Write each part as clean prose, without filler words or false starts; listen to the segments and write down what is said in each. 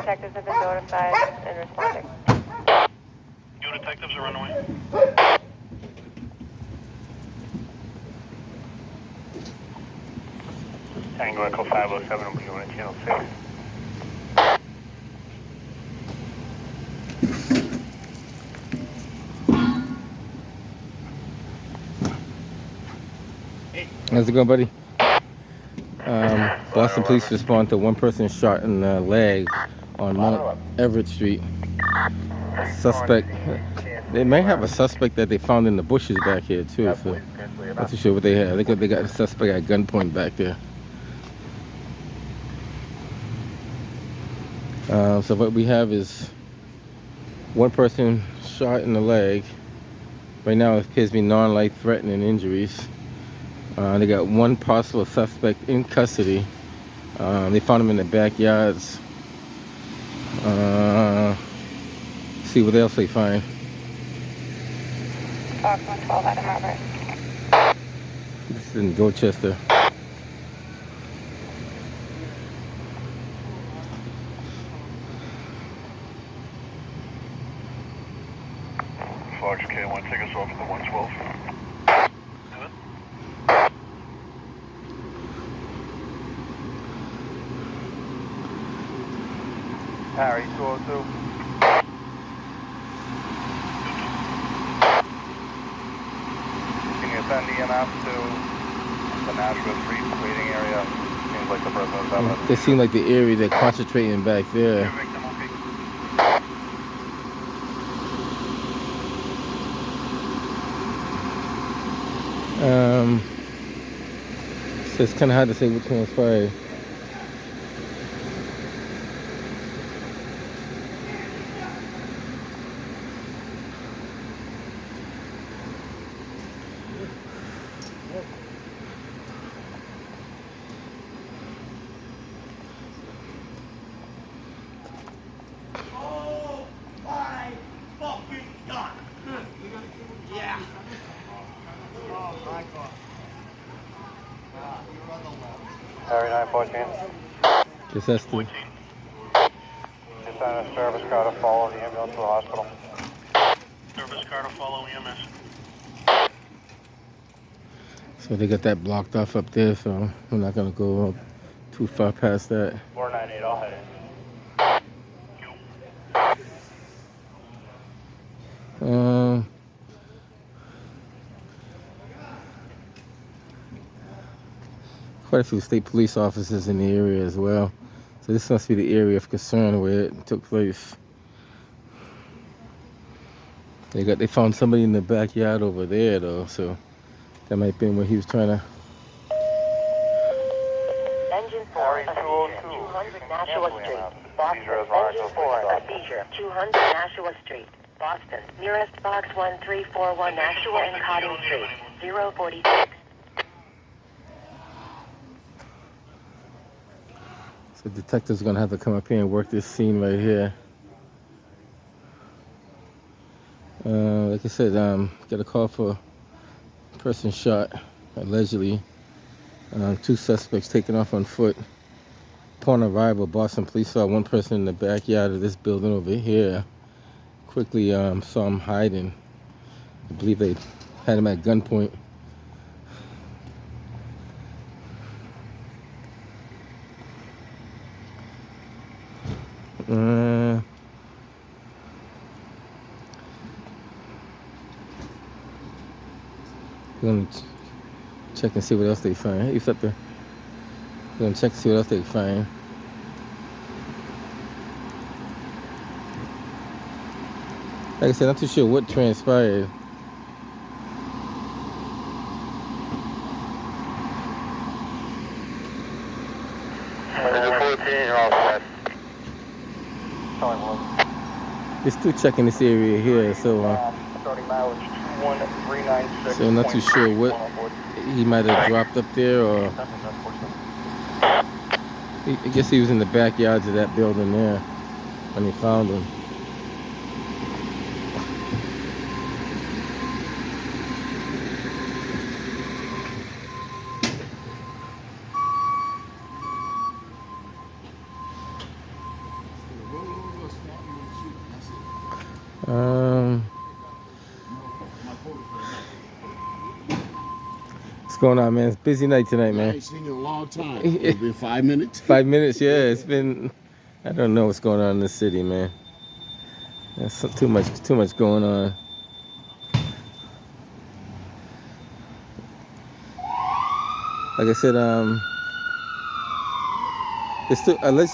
detectives have been notified and responding. Your detectives are on the way. Tango Echo 507 will be on channel 6. How's it going, buddy? Boston police respond to one person shot in the leg on Mount Everett Street. Suspect, they may have a suspect that they found in the bushes back here too, so not too sure what they have. They got a suspect at gunpoint back there. So what we have is one person shot in the leg. Right now it appears to be non-life threatening injuries. They got one possible suspect in custody. They found him in the backyards. See what else they find. Fox 112 out of Everett. This is in Dorchester. Fox K1, take us off at the 112. Harry, 202. Can you send EMS to the Nashville Street waiting area? Seems like the person is having They seem like the area they're concentrating back there. So it's kind of hard to say which one was fired. Oh my fucking God! Yeah. Oh my God. You're on the left. Harry 914. Guess that's the. Just on a service car to follow the ambulance to the hospital. Service car to follow EMS. So they got that blocked off up there, so we're not gonna go too far past that. 498, I'll head in. Quite a few state police officers in the area as well. So this must be the area of concern where it took place. They found somebody in the backyard over there though, so that might be where he was trying to. Engine 4, a seizure, 200 Nashua Street. Boston, Engine 4, a seizure, 200 Nashua Street. Boston, nearest box 1341 Nashua and Cotting Street, 046. So detectives gonna have to come up here and work this scene right here. Like I said, got a call for a person shot, allegedly. Two suspects taken off on foot. Upon arrival, Boston police saw one person in the backyard of this building over here. Quickly saw him hiding. I believe they had him at gunpoint. Gonna check and see what else they find. He's up there. Gonna check and see what else they find. Like I said, I'm not too sure what transpired. They're still checking this area here, so starting mileage 21396. so I'm not too sure what he might have dropped up there, or I guess he was in the backyards of that building there when they found him. What's going on, man? It's a busy night tonight, I man. ain't seen you in a long time. It's been 5 minutes. 5 minutes, yeah. It's been. I don't know what's going on in the city, man. There's too much going on. Like I said, allegedly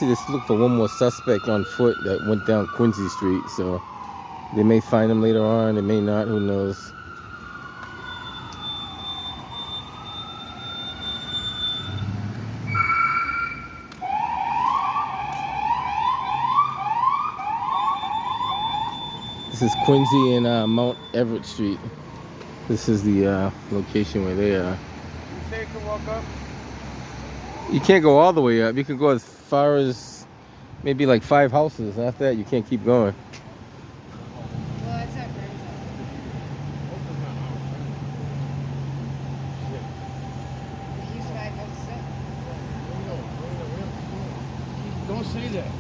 they still look for one more suspect on foot that went down Quincy Street. So they may find him later on. They may not. Who knows? This is Quincy and Mount Everett Street. This is the location where they are. You say to walk up? You can't go all the way up. You can go as far as maybe like 5 houses. After that, you can't keep going. Well, it's our friend's house. He's 5 houses up. Don't say that.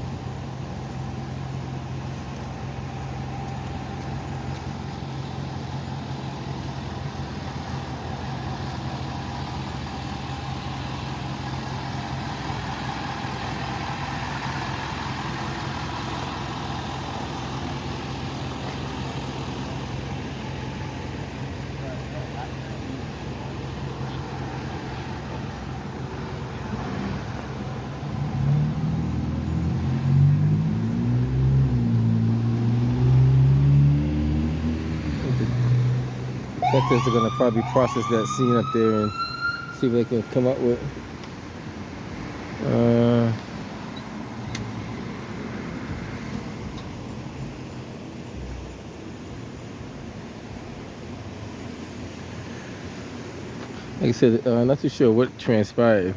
Detectives are gonna probably process that scene up there and see what they can come up with. Like I said, not too sure what transpired.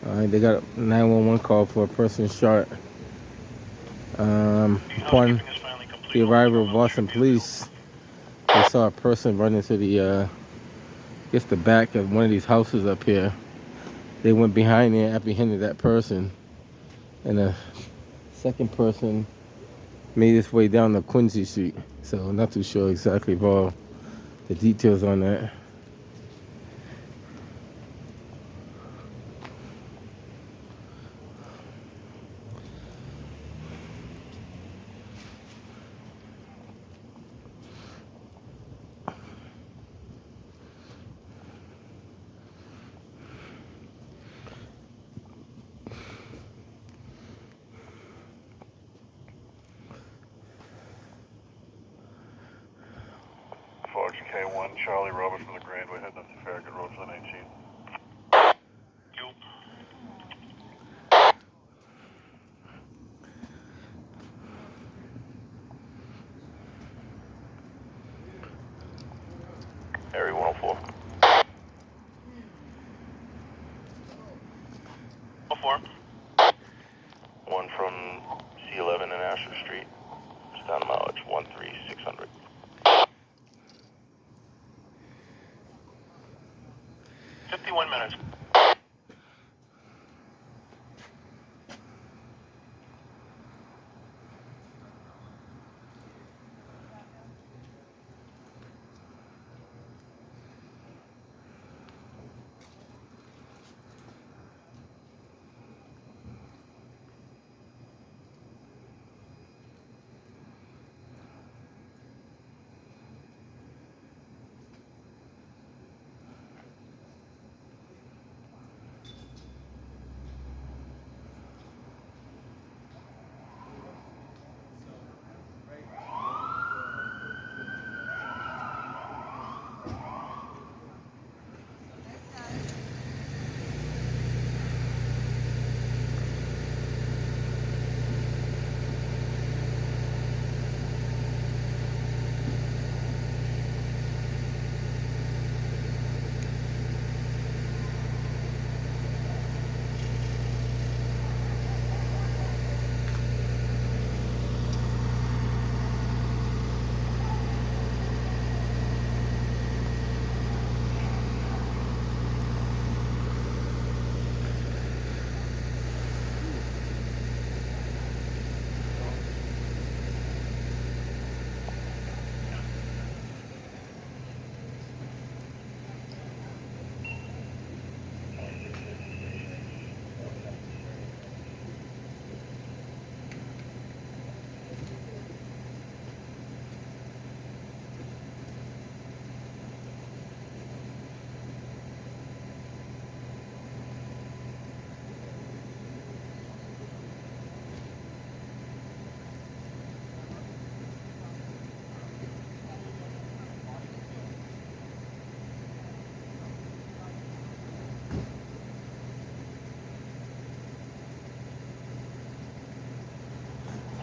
They got a 911 call for a person shot. Upon the arrival of Boston police, they saw a person run into the, the back of one of these houses up here. They went behind there, apprehended that person, and a second person made its way down the Quincy Street. So not too sure exactly of all the details on that. Forge K1, Charlie Robert from the Grandway, heading up to Farragut Road for the 19. Area 104. 104. One from C11 and Asher Street. It's down mileage 13600. 51 minutes.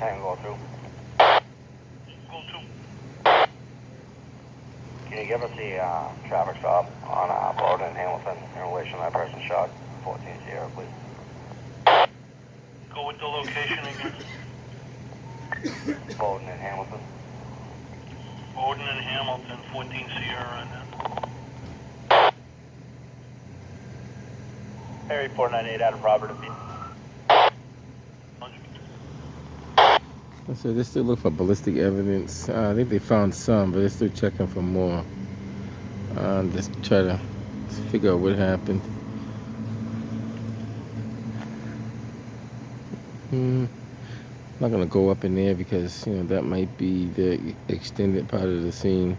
10 go through. Go to. Can you give us the traffic stop on Bowden and Hamilton in relation to that person shot? 14 Sierra, please. Go with the location again. Bowden and Hamilton. Bowden and Hamilton, 14 Sierra. Harry 498 out of Robert and B. So they're still looking for ballistic evidence. I think they found some, but they're still checking for more. Just try to figure out what happened. I'm not gonna go up in there because that might be the extended part of the scene.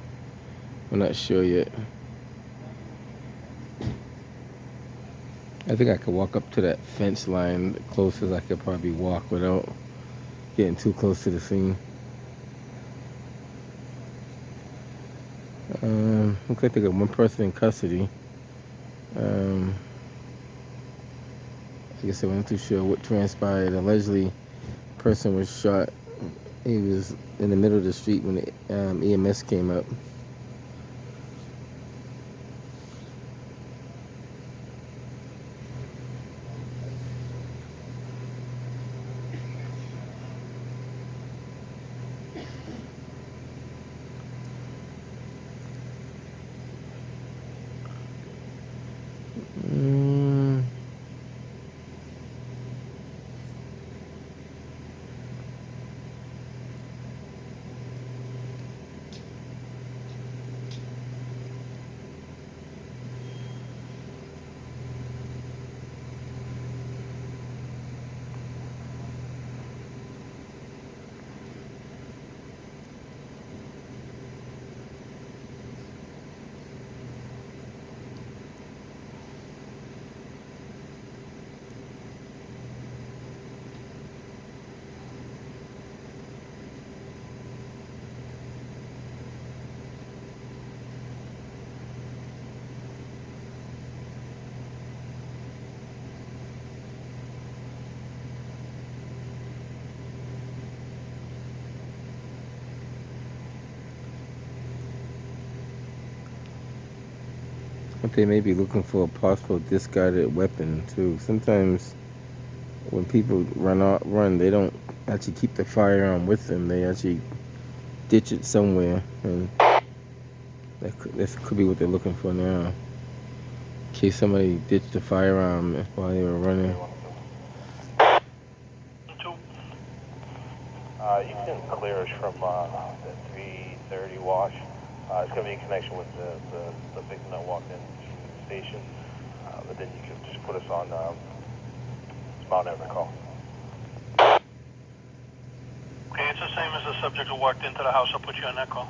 We're not sure yet. I think I could walk up to that fence line the closest I could probably walk without getting too close to the scene. Looks like they got one person in custody. I guess I wasn't too sure what transpired. Allegedly, the person was shot. He was in the middle of the street when the EMS came up. But they may be looking for a possible discarded weapon too. Sometimes when people run, they don't actually keep the firearm with them. They actually ditch it somewhere, and that could be what they're looking for now. In case somebody ditched the firearm while they were running. You can clear us from the 330 wash. It's going to be in connection with the victim that walked in the station. But then you can just put us on Mount Everett call. Okay, it's the same as the subject who walked into the house. I'll put you on that call.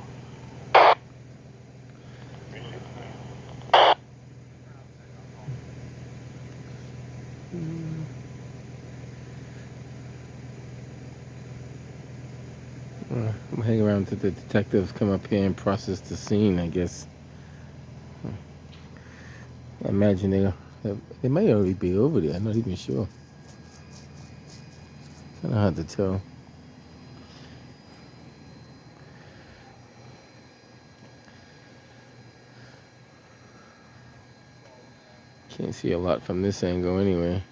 I'm hang around till the detectives come up here and process the scene, I guess. I imagine they might already be over there. I'm not even sure. Kind of hard to tell. Can't see a lot from this angle anyway.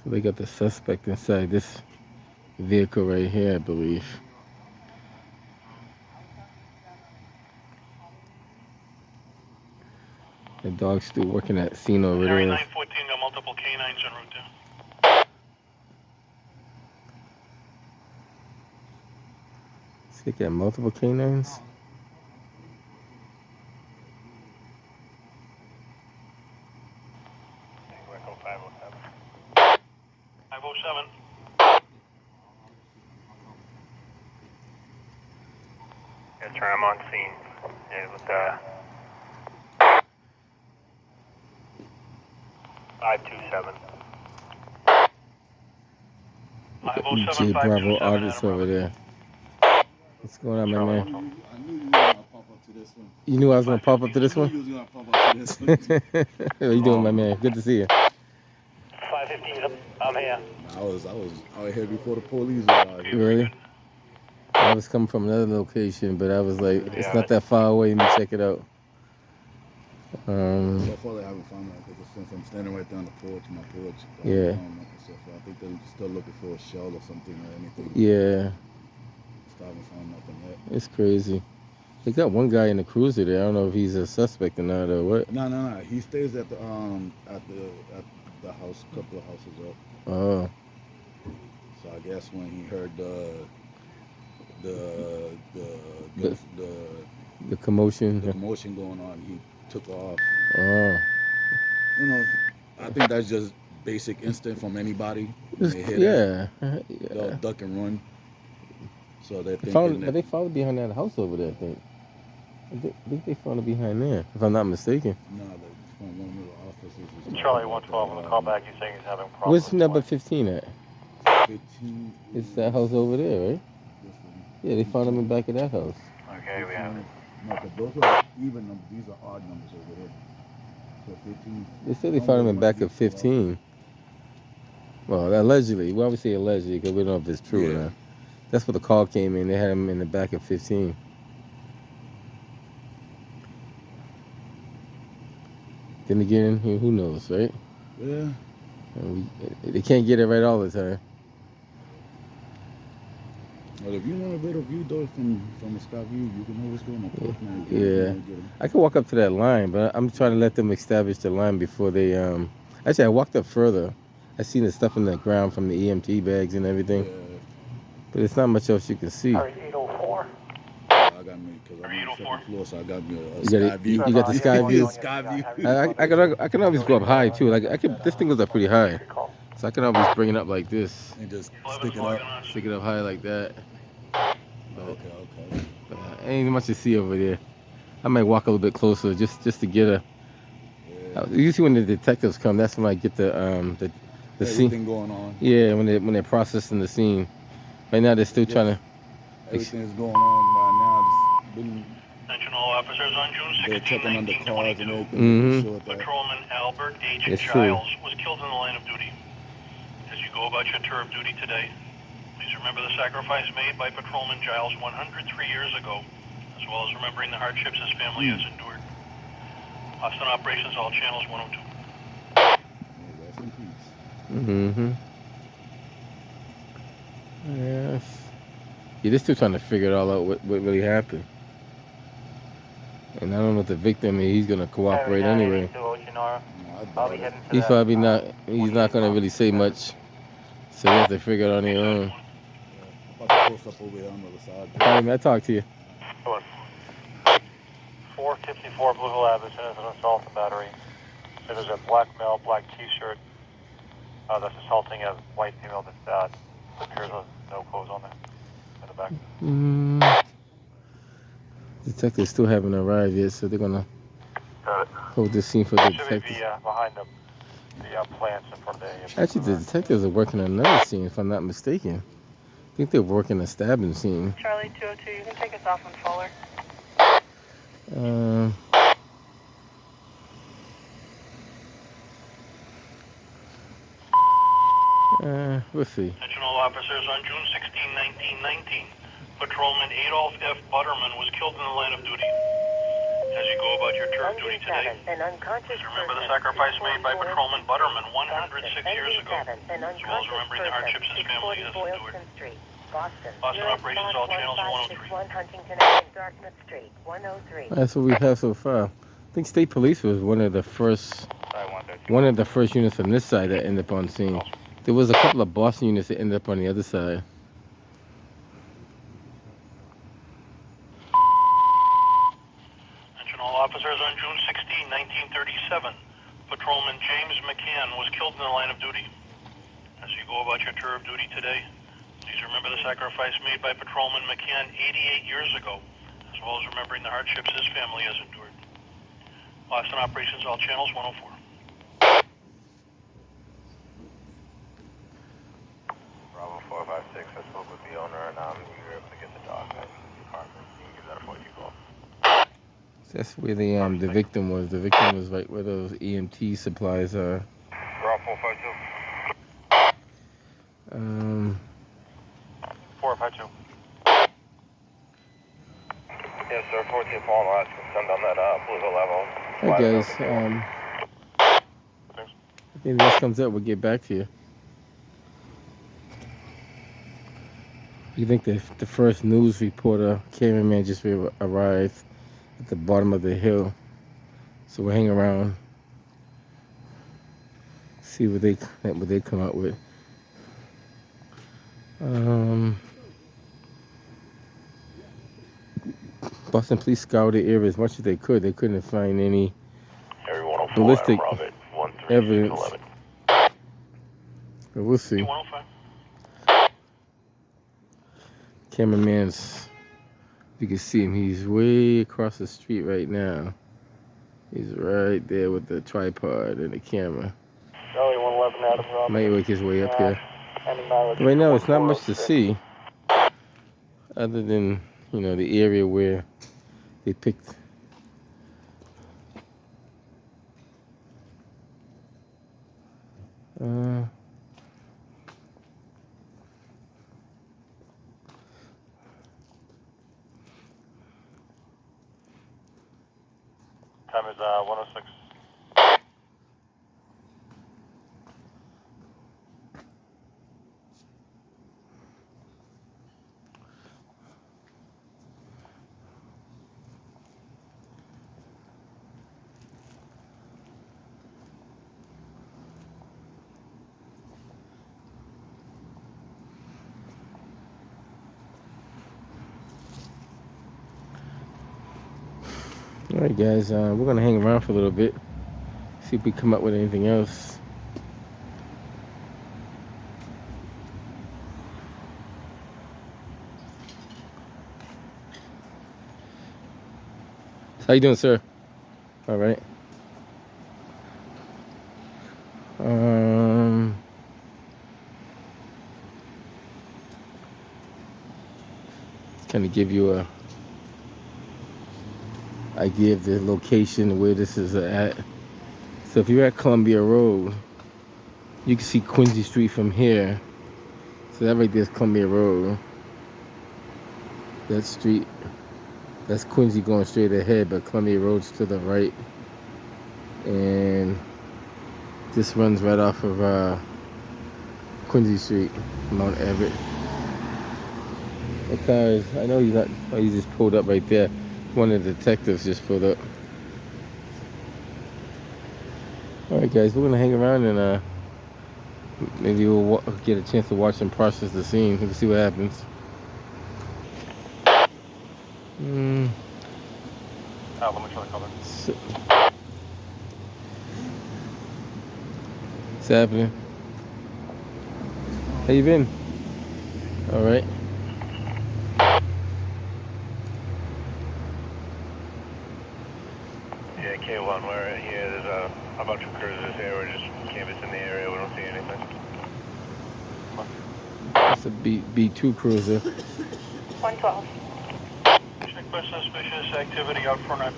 So they got the suspect inside this vehicle right here, I believe. The dog's still working that scene over Harry there. 914 got multiple canines en route there. So they got multiple canines? Echo 507. 507. Yeah, turn him on scene. Yeah, with 527. 507, J Bravo 527, artist Adam over Roberts. there. What's going on, my Charlie, man? what's up? I knew you were gonna pop up to this one. You knew I was gonna pop up to this I knew one? you was gonna pop up to this one. How you doing, my man? Good to see you. 515, I'm here. I was out here before the police arrived. Really? I was coming from another location, but I was like, it's Yeah, not that far away. Let me check it out. So far they haven't found nothing since I'm standing right there on my porch. They Yeah. haven't found nothing so far. I think they're still looking for a shell or something or anything. Yeah, Still haven't found nothing yet. it's crazy. They got one guy in the cruiser there. I don't know if he's a suspect or not or what. No. He stays at the house, couple of houses up. Oh, So I guess when he heard the commotion. the commotion going on, he took off. Oh, You know, I think that's just basic instinct from anybody. When they hear that, they'll yeah. duck and run. So they're They thinking but they followed behind that house over there. I think they followed behind there, if I'm not mistaken. no, that's from one of the officers. is Charlie talking 112 on about the call back. He's saying he's having problems. Where's number 15 at? 15. It's that house over there, right? This one. Yeah, they found him in the back of that house. Okay, we have it. No, but those are even numbers. These are odd numbers over here. So 15. They said they found him in the back of 15. Well, allegedly. Well, we say allegedly because we don't know if it's true or not. That's what the call came in. They had him in the back of 15. Then again, who knows, right? Yeah. They can't get it right all the time. Well, if you want a better view though from the sky view, you can always go on the porch now. Yeah. I could walk up to that line, but I'm trying to let them establish the line before they. Actually, I walked up further. I seen the stuff in the ground from the EMT bags and everything, but it's not much else you can see. 804. I got me because I'm on the second floor, so I got me a sky view. You got the sky view. Sky view. I can always go up high too. Like this thing goes up pretty high, so I can always bring it up like this, And just stick it up. high like that. Okay. Ain't much to see over there. I might walk a little bit closer just to get a. Usually when the detectives come, that's when I get the scene. Everything going on. Yeah, when they're processing the scene. Right now they're still trying to. Everything's going on right now. It's been, Attention all officers on June they're 16, checking on the cars and 1922. everything. Sure that. Patrolman Albert H. It's true. Giles was killed in the line of duty. As you go about your tour of duty today, please remember the sacrifice made by Patrolman Giles 103 years ago, as well as remembering the hardships his family has endured. Austin Operations, all channels 102. Rest in peace. Mm-hmm. Yes. Yeah, they're still trying to figure it all out. What really happened? And I don't know if the victim. He's gonna cooperate anyway. He's probably not. He's not gonna really say much. So they have to figure it on their own. About to post up over here on the other side. All right, man. I talk to you. 454 Blue Hill Avenue, an assault and battery. So there's a black male, black t-shirt that's assaulting a white female that appears with no clothes on there in the back. Detectives still haven't arrived yet, so they're gonna Got it. hold this scene for the Should be detectives. behind the plants in front of the... Actually, the detectives are working on another scene, if I'm not mistaken. I think they're working a stabbing scene. Charlie 202, you can take us off on Fuller. Let's see. Attention all officers on June 16, 1919. Patrolman Adolf F. Butterman was killed in the line of duty. As you go about your tour of duty today, An unconscious please remember the person sacrifice made by 644 Patrolman Butterman 106 years ago, An as well as remembering the hardships his family has endured. Street, Boston. Austin Operations, all channels 103. Huntington Avenue, Dartmouth Street, 103. That's what we have so far. I think state police was one of the first units on this side that ended up on scene. There was a couple of Boston units that ended up on the other side. Attention all officers on June 16, 1937. Patrolman James McCann was killed in the line of duty. As you go about your tour of duty today, please remember the sacrifice made by Patrolman McCann 88 years ago, as well as remembering the hardships his family has endured. Boston operations, all channels, 104. Bravo 456, I spoke with the owner and you were able to get the dog at the apartment. You can give that a 42 call. That's where the victim was. The victim was right where those EMT supplies are. Bravo 452. 452. Yes, sir. 14 Paul, I'll ask you to send on that blue level. Hi guys. If anything else comes up, we'll get back to you. You think the first news reporter, cameraman, just arrived at the bottom of the hill, so we'll hang around, see what they come out with. Boston police scoured the area as much as they could. They couldn't find any ballistic evidence. But we'll see. 105. Cameraman's, you can see him, he's way across the street right now. He's right there with the tripod and the camera. Charlie 111 Adam Robert. Might work his way up here. But right now, it's not much to see, other than, you know, the area where they picked. Time is 106. All right, guys, we're gonna hang around for a little bit, see if we come up with anything else. How you doing, sir? All right. Kind of give you a idea of the location where this is at. So if you're at Columbia Road, you can see Quincy Street from here. So that right there is Columbia Road. That street, that's Quincy going straight ahead, but Columbia Road's to the right. And this runs right off of Quincy Street, Mount Everett. Because I know he's not, oh, he just pulled up right there. One of the detectives just pulled up. Alright guys, we're gonna hang around and maybe we'll get a chance to watch them process the scene. We'll see what happens. Let me try to cover. What's happening? How you been? Alright. Yeah, K1, we're here. There's a bunch of cruisers here. We're just canvassing the area. We don't see anything. It's a B2 cruiser. 112. Check for suspicious activity out front on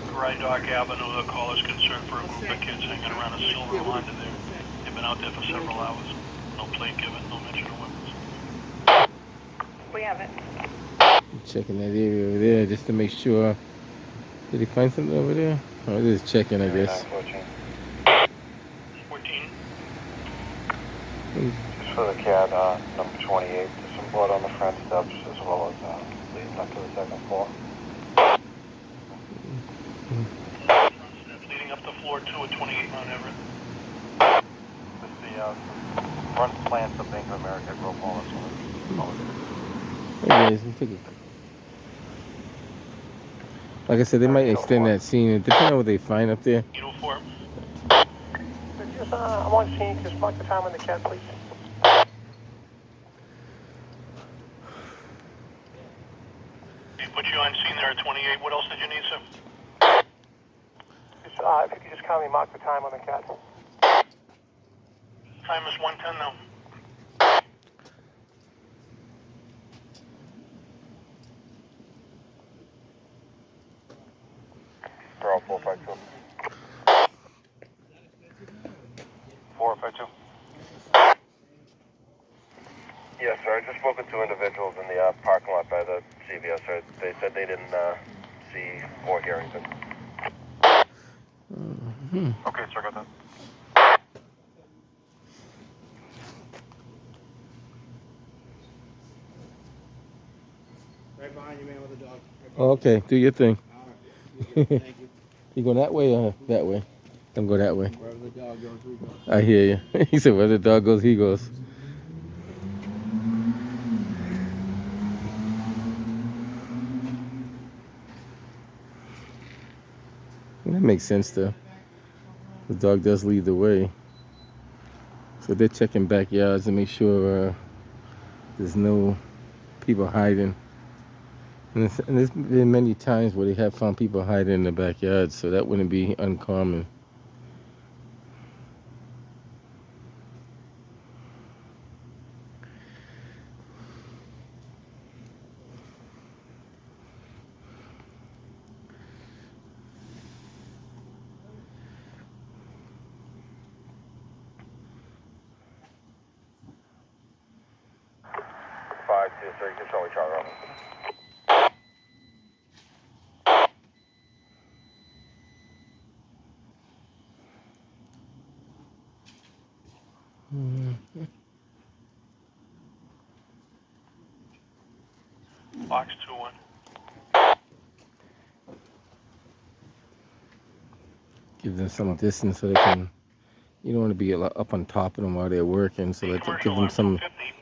Dry Dock Avenue. The call is concerned for a group of kids hanging around a silver Honda there. They've been out there for several hours. No plate given, no mention of weapons. We have it. Checking that area over there just to make sure. Did he find something over there? Oh, it is checking, I guess. 14. Just for the cat, number 28. There's some blood on the front steps as well as leading up to the second floor. Leading up to floor 2 at 28 Mount Everett. This is the front plants of Bank of America, Grove Hall. Hey guys, let me take a. Like I said, they might extend that scene, depending on what they find up there. 804. Just, I want to see, just mark the time on the cat, please. 814. put you on scene there at 28. What else did you need, sir? If you could just kindly mark the time on the cat. Time is 1:10 now. We're all 452. 452. Yes, sir. I just spoke with 2 individuals in the parking lot by the CVS. Sir. They said they didn't see or hear anything. Okay, sir, got that. Right behind you, man, with the dog. Okay, do your thing. All right. Thank you. You going that way or that way? I'm go that way. Wherever the dog goes, we go. I hear you. He said, where the dog goes, he goes. That makes sense, though. The dog does lead the way. So they're checking backyards to make sure there's no people hiding. And there's been many times where they have found people hiding in the backyard, so that wouldn't be uncommon. Sir, you can show each other. Box 2-1. Give them some distance so they can. You don't want to be up on top of them while they're working, so let's give them some.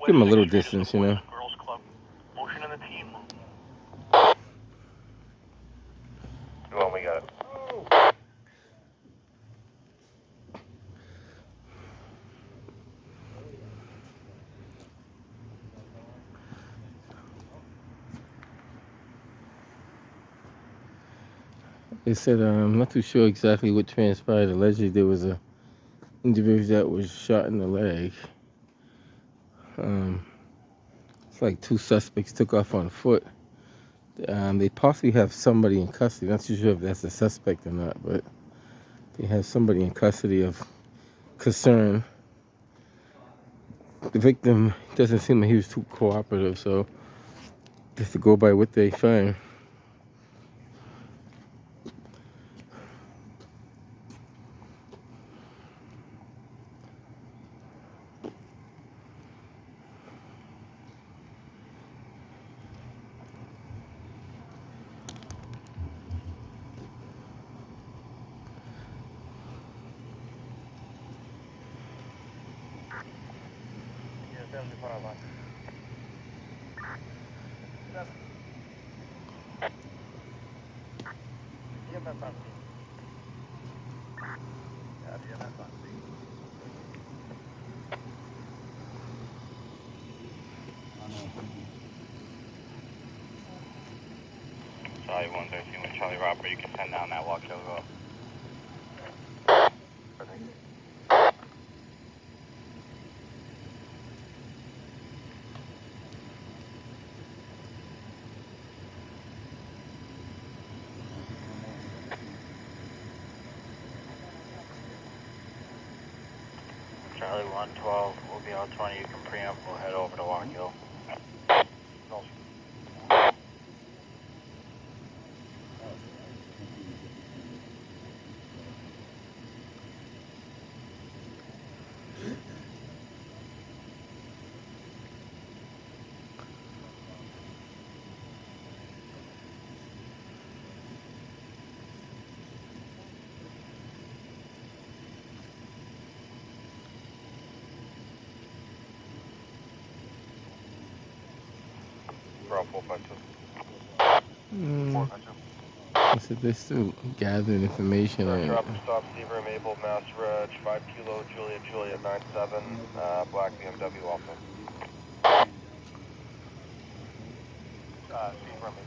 Give them a little distance, you know. Girls Club. Motion in the team. Well, we got it. They said I'm not too sure exactly what transpired. Allegedly, there was a individual that was shot in the leg. It's like 2 suspects took off on foot. They possibly have somebody in custody. Not too sure if that's a suspect or not, but they have somebody in custody of concern. The victim doesn't seem like he was too cooperative, so just to go by what they find. Charlie 113 with Charlie Robert, you can send down that walk as well. Charlie 112, we'll be on 20, you can preempt, we'll head over to Walk Hill. We're on 452. I said they're still gathering information. Drop and stop, Seaver, Maple, Mass Reg, 5 Kilo, Juliet 97, black BMW also. see from me.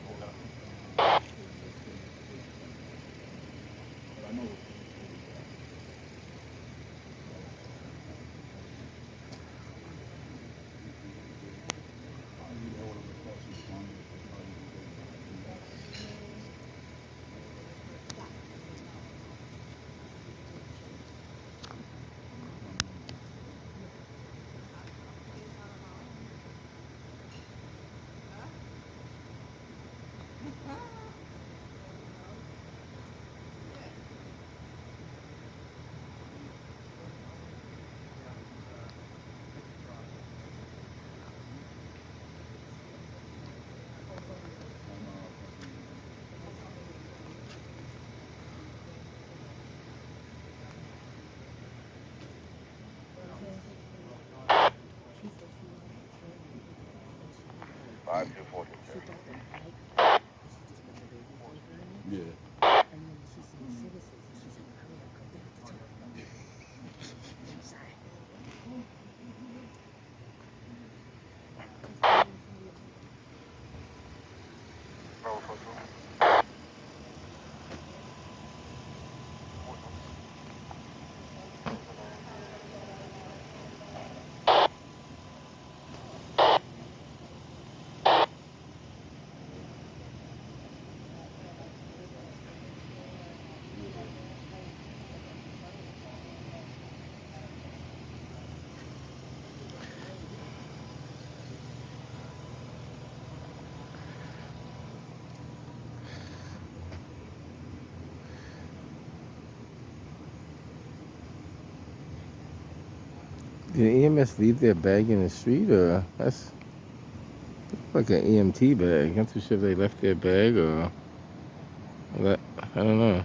But I know. Five two 14. Yeah. Bravo 42. Did EMS leave their bag in the street, or that's like an EMT bag? I'm not sure if they left their bag or that. I don't know.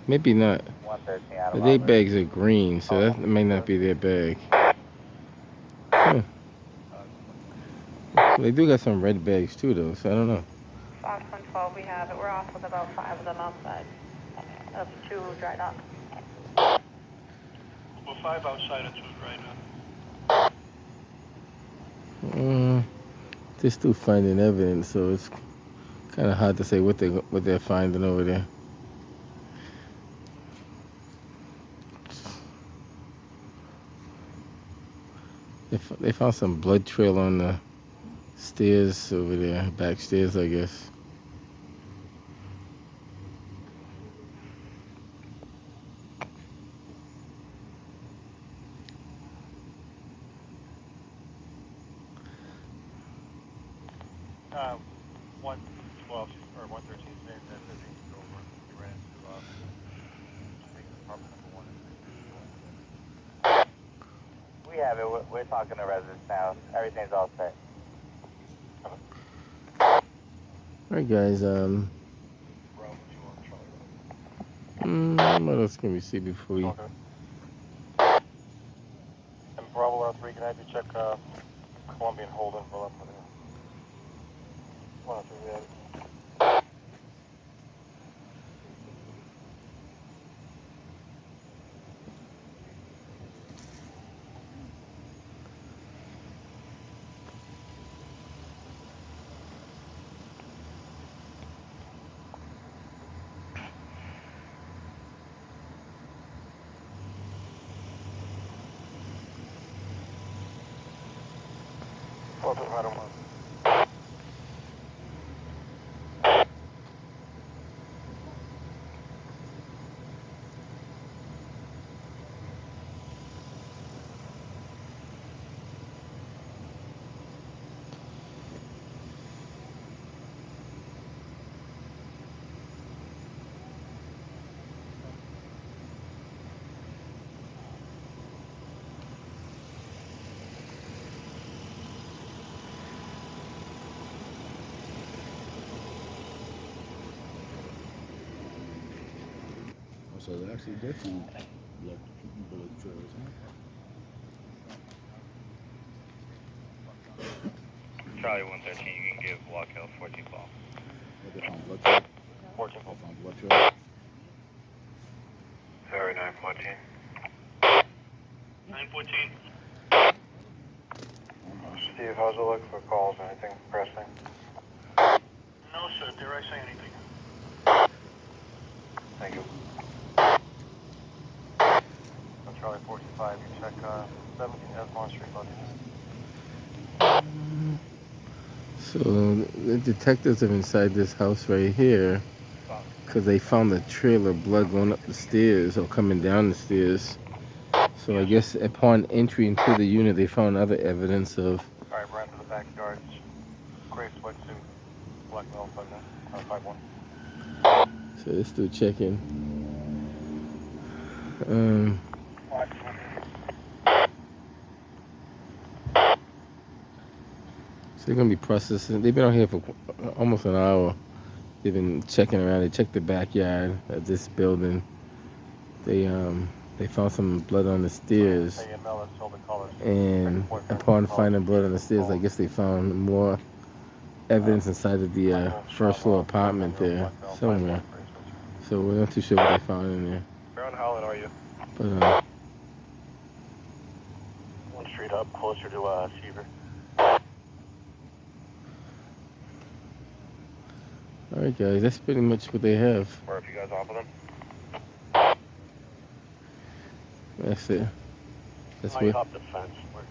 Maybe not. 113 out of But their Auburn. bags are green, so that may not be their bag. Huh. They do got some red bags too, though, so I don't know. Fox 112, we have it. We're off with about 5 of them outside. Of 2 dried up. Well, 5 outside and 2 right now. They're still finding evidence, so it's kind of hard to say what they're finding over there. They found some blood trail on the stairs over there, back stairs, I guess. Uh, 112 or 113 saying that the thing is over. We ran into I think apartment number 1. We have it. We're talking to residents now. Everything's all set. Alright, guys, what else can we see before we... Okay. And Bravo 3, can I have you check Colombian Holden for the 103, we have it. So they actually did find blood trails, huh? Charlie 113, you can give Walkill 14 ball. They found blood trails. 14 They ball. found blood trails. Very 914. 914. Steve, how's it look for calls? Anything pressing? I say anything. Thank you. Charlie 45, you check 17 Esmond Street, buddy. So the detectives are inside this house right here because they found a trail of blood going up the stairs or coming down the stairs. So I guess upon entry into the unit, they found other evidence of. All right, we're into the backyard. Gray sweatsuit, black male, 51. So they're still checking. So they're gonna be processing. They've been out here for almost an hour. They've been checking around. They checked the backyard of this building. They found some blood on the stairs. And upon finding blood on the stairs, I guess they found more evidence inside of the first floor apartment there somewhere. So we're not too sure what they found in there. Where on Howland are you? But One street up, closer to Seaver. all right, guys, that's pretty much what they have. Where have you guys off of them? That's it. That's I what. hopped the fence. We're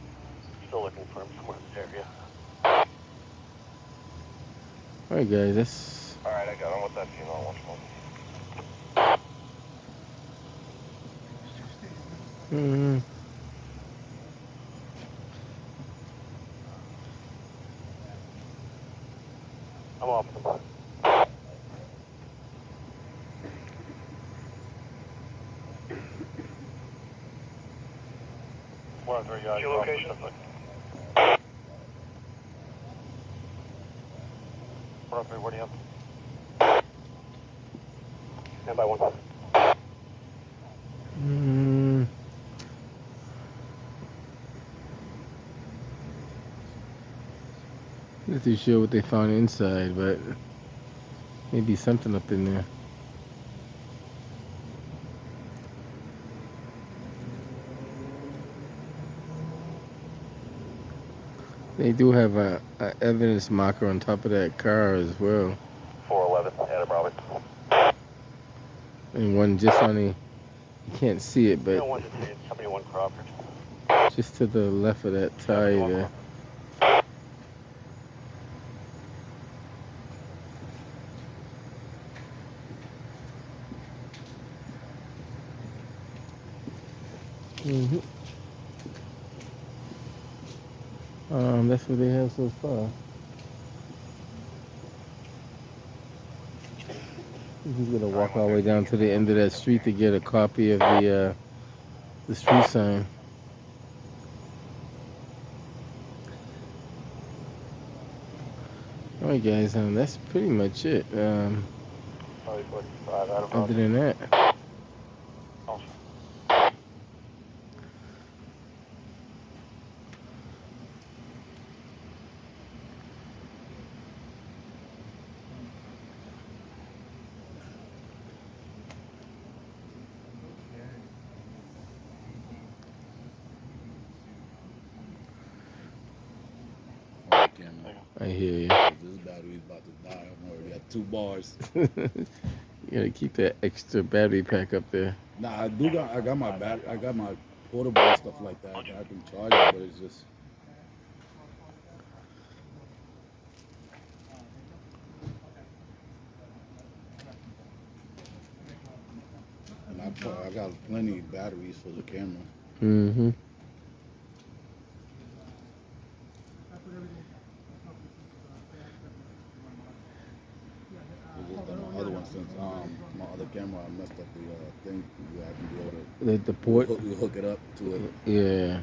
still looking for him somewhere in this area. All right, guys, that's. All right, I got him with that funeral once more. I'm off the bus. Your location? Where do you have? Stand by one. Not too sure what they found inside, but maybe something up in there. They do have a evidence marker on top of that car as well. 411, Adam Roberts. And one just on the, you can't see it, but 71 Crawford. just to the left of that tire there. That's what they have so far. He's gonna walk all the way down to the end of that street to get a copy of the street sign. All right, guys, that's pretty much it. Other than that. I hear you. This battery's about to die. I'm already at 2 bars. You gotta keep that extra battery pack up there. Nah, I got my battery. I got my portable and stuff like that. I can charge it, but it's just. And I got plenty of batteries for the camera. Mm-hmm. Other one since my other camera I messed up the thing. I can be able to The port. hook it up to it. Yeah.